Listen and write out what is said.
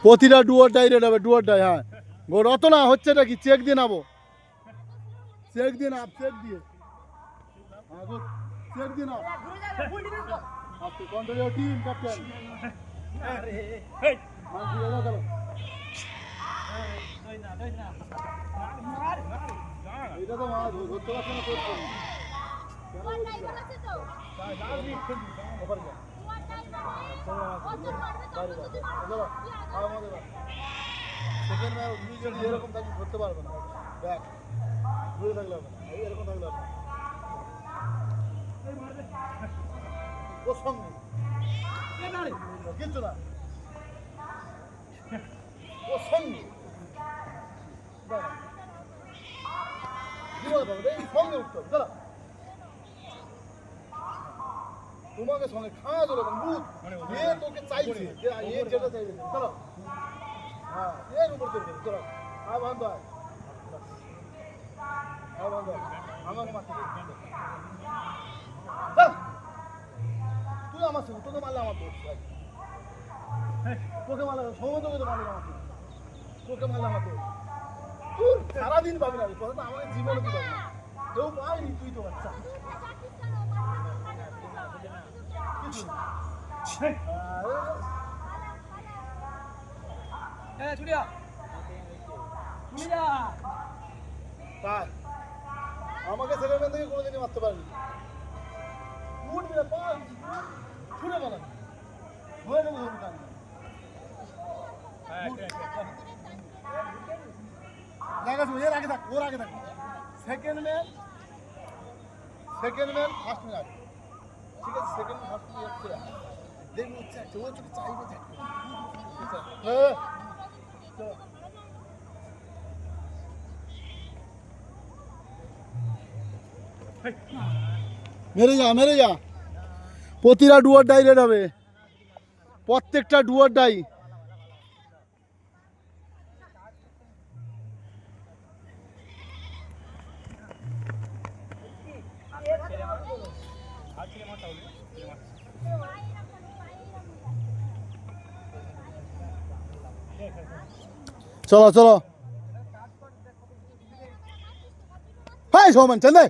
প্রতিটা ডুয়ার die red হবে, ডুয়ার die. হ্যাঁ গোর অত না হচ্ছে নাকি, চেক দিয়ে নাবো, চেক দিয়ে নাও, চেক দিয়ে। হ্যাঁ গুড, চেক দিয়ে নাও। আচ্ছা কন্ট্রোল টিম ক্যাপ্টেন। এটা তো মাছ ধরতে পারছে না, করছে না। এরকম থাকলে ধরতে পারবে না, দেখ ঘুরে থাকলে হবে না, এরকম থাকলে হবে না। ওর সঙ্গে কিচ্ছু না, ওর সঙ্গে সঙ্গে উঠতে হবে। দাঁড়া, তোমাকে সঙ্গে খাওয়া যাবে না, বুঝ এ তোকে চাইছে, এ যেটা চাইছে। চলো হ্যাঁ, এর উপর চলবে। চলো আর বান্ধব আর বান্ধব আমাকে মারতে তুই আমার সঙ্গে, তোকে মারলে আমার দোষ ভাই, তোকে মারলে সময় তোকে তো মারলে আমার দোষ, তোকে মারলে আমার দোষ। তুই সারাদিন পাবি না, কথা তো আমাকে জীবনে তুই পাবি না, কেউ পাবি তুই তো বাচ্চা। আমাকে সেকেন্ড থেকে কোনোদিনই মারতে পারবি, উঠবি না, পা ছুড়ে বানাবি, ধরে নেবো ধরবি কান। এর আগে থাক, ওর আগে থাক। সেকেন্ড ম্যান ফার্স্ট ম্যান, ঠিক আছে? সেকেন্ড ম্যান ফার্স্ট ম্যান দেখবি হচ্ছে, ও চোখে চাইবে থাকবে। মেরে যা, মেরে যা। প্রতিটা ডুয়ার ডাই রেড হবে, প্রত্যেকটা ডুয়ার ডাই। চলো চলো, হাই সৌমান চন্দে।